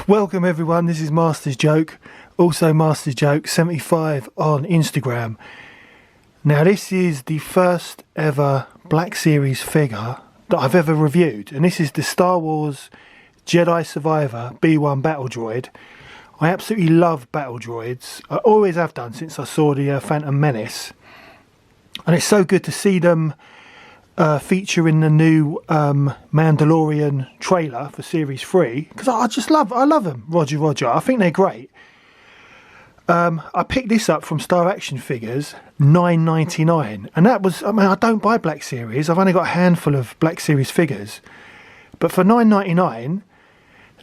Welcome everyone, this is Master's Joke, also Master's Joke 75 on Instagram. Now this is the first ever Black Series figure that I've ever reviewed, and this is the Star Wars Jedi Survivor B1 Battle Droid. I absolutely love Battle Droids, I always have done since I saw the Phantom Menace, and it's so good to see them feature in the new Mandalorian trailer for Series 3, because I love them, Roger, I think they're great. I picked this up from Star Action Figures, $9.99, and that was, I mean, I don't buy Black Series, I've only got a handful of Black Series figures, but for $9.99,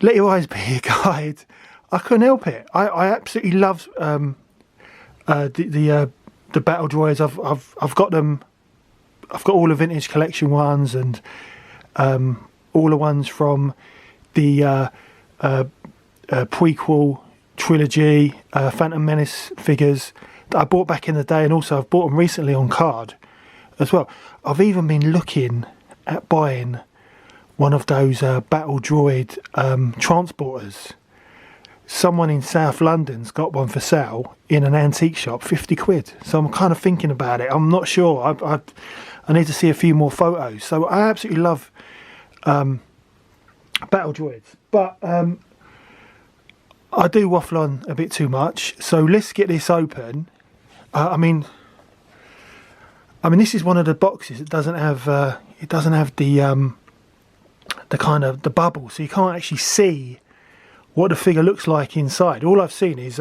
let your eyes be your guide, I couldn't help it. I absolutely love the Battle Droids. I've got them. I've got all the vintage collection ones and all the ones from the prequel trilogy, Phantom Menace figures that I bought back in the day, and also I've bought them recently on card as well. I've even been looking at buying one of those Battle Droid transporters. Someone in South London's got one for sale in an antique shop, 50 quid. So I'm kind of thinking about it. I'm not sure. I need to see a few more photos. So I absolutely love Battle Droids. But I do waffle on a bit too much. So let's get this open. I mean, this is one of the boxes that doesn't have the kind of the bubble, so you can't actually see what the figure looks like inside. All I've seen is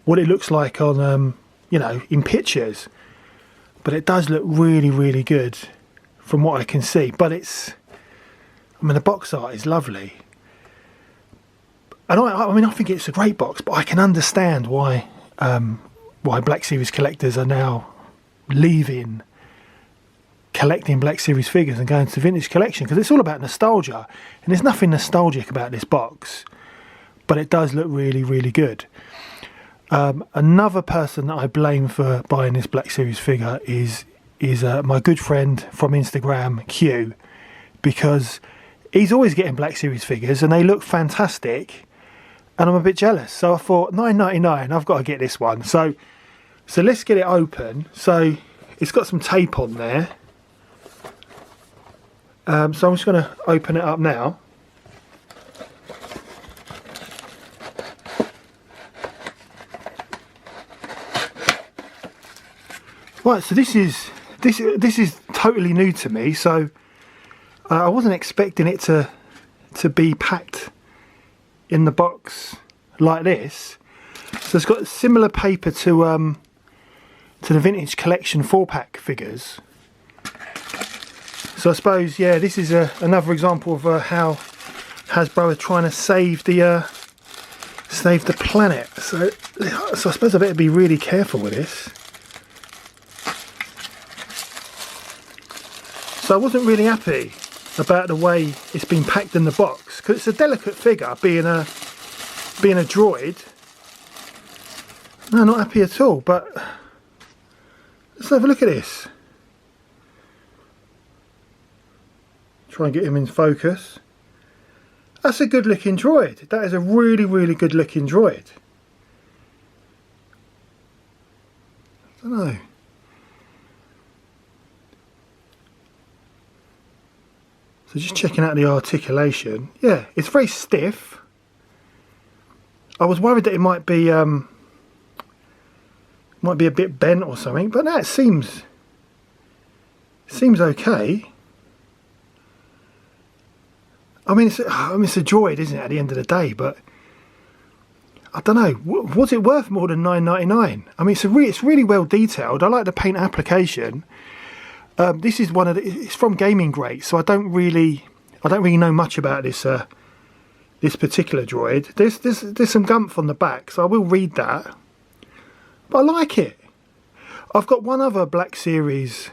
what it looks like on in pictures, but it does look really, really good from what I can see. But the box art is lovely, and I think it's a great box, but I can understand why Black Series collectors are now leaving collecting Black Series figures and going to the vintage collection, because it's all about nostalgia, and there's nothing nostalgic about this box, but it does look really, really good. Another person that I blame for buying this Black Series figure is my good friend from Instagram, Q, because he's always getting Black Series figures and they look fantastic, and I'm a bit jealous. So I thought, $9.99, I've got to get this one. So let's get it open. So it's got some tape on there. So I'm just going to open it up now. Right, so this is totally new to me. So I wasn't expecting it to be packed in the box like this. So it's got similar paper to the vintage collection 4-pack figures. So I suppose, yeah, this is another example of how Hasbro are trying to save the planet. So I suppose I better be really careful with this. So I wasn't really happy about the way it's been packed in the box, because it's a delicate figure, being a droid. No, not happy at all. But let's have a look at this. Try and get him in focus. That's a good looking droid. That is a really, really good looking droid. I don't know. So just checking out the articulation. Yeah, it's very stiff. I was worried that it might be a bit bent or something, but no, it seems okay. I mean, it's a droid, isn't it, at the end of the day? But I don't know. Was it worth more than $9.99? I mean, it's really well detailed. I like the paint application. This is it's from Gaming Great, so I don't really know much about this this particular droid. There's some gumph on the back, so I will read that. But I like it. I've got one other Black Series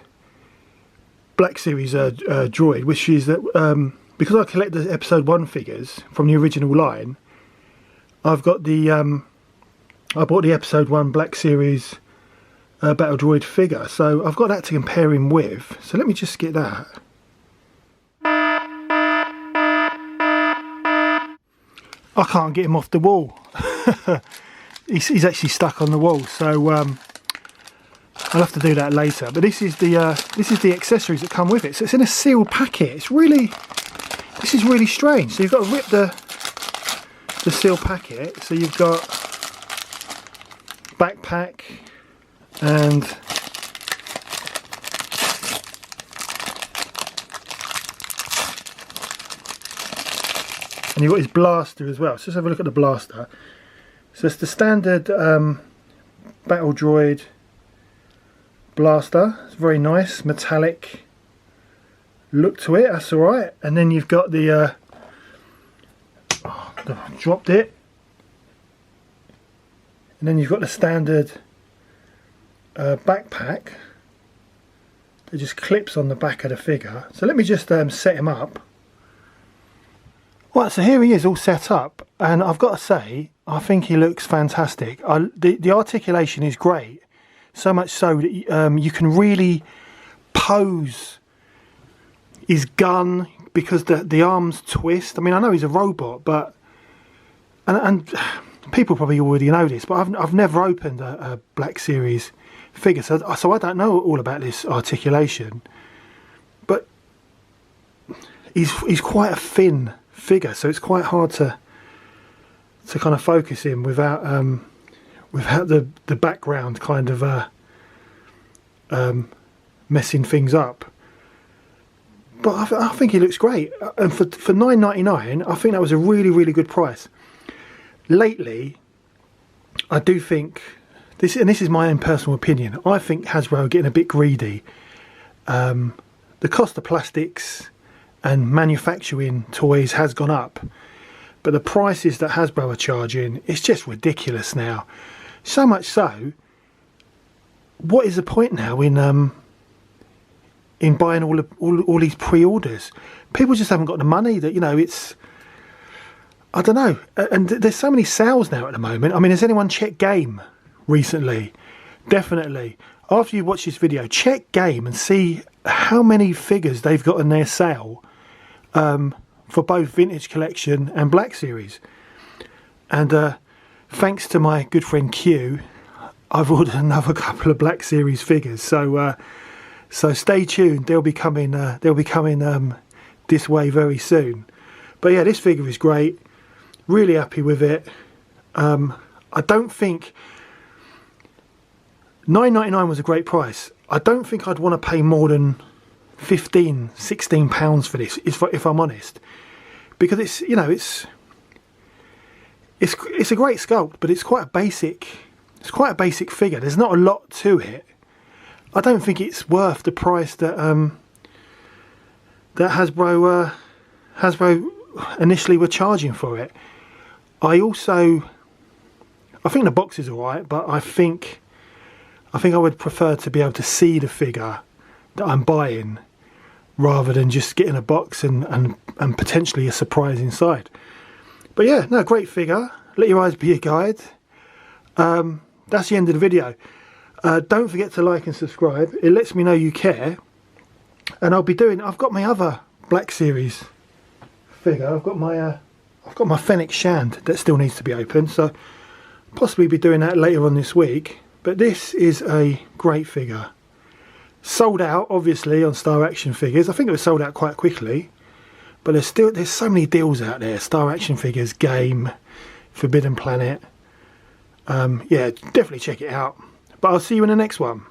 droid, which is that because I collect the Episode 1 figures from the original line, I've got I bought the Episode 1 Black Series Battle Droid figure, so I've got that to compare him with. So let me just get that. I can't get him off the wall. He's actually stuck on the wall, so I'll have to do that later. But this is the accessories that come with it. So it's in a sealed packet. This is really strange. So you've got to rip the sealed packet. So you've got backpack and you've got his blaster as well. So let's have a look at the blaster. So it's the standard Battle Droid blaster. It's very nice, metallic look to it. That's all right. And then you've got the dropped it. And then you've got the standard backpack that just clips on the back of the figure. So let me just set him up. Right, so here he is all set up, and I've got to say, I think he looks fantastic. The articulation is great, so much so that you can really pose his gun because the arms twist. I mean, I know he's a robot, but and people probably already know this, but I've never opened a Black Series figure, so I don't know all about this articulation. But he's quite a thin figure, so it's quite hard to kind of focus him without the background kind of messing things up. But I think he looks great, and for $9.99 I think that was a really good price. Lately I do think this, and this is my own personal opinion, I think Hasbro are getting a bit greedy. The cost of plastics and manufacturing toys has gone up, but the prices that Hasbro are charging, it's just ridiculous now. So much so, what is the point now in buying all these pre-orders? People just haven't got the money. That, you know, it's, I don't know. And there's so many sales now at the moment. I mean, has anyone checked Game recently? Definitely, after you watch this video, check Game and see how many figures they've got in their sale for both Vintage Collection and Black Series. And thanks to my good friend Q, I've ordered another couple of Black Series figures. So stay tuned. They'll be coming this way very soon. But yeah, this figure is great. Really happy with it. I don't think $9.99 was a great price. I don't think I'd want to pay more than £16 for this, if I'm honest, because it's, you know, it's a great sculpt, but it's quite a basic figure. There's not a lot to it. I don't think it's worth the price that that Hasbro initially were charging for it. I think the box is alright, but I think I would prefer to be able to see the figure that I'm buying rather than just getting a box and potentially a surprise inside. But yeah, no, great figure. Let your eyes be your guide. That's the end of the video. Don't forget to like and subscribe. It lets me know you care. And I've got my other Black Series figure. I've got my Fennec Shand that still needs to be opened, so possibly be doing that later on this week. But this is a great figure. Sold out, obviously, on Star Action Figures. I think it was sold out quite quickly, but there's so many deals out there. Star Action Figures, Game, Forbidden Planet. Yeah, definitely check it out. But I'll see you in the next one.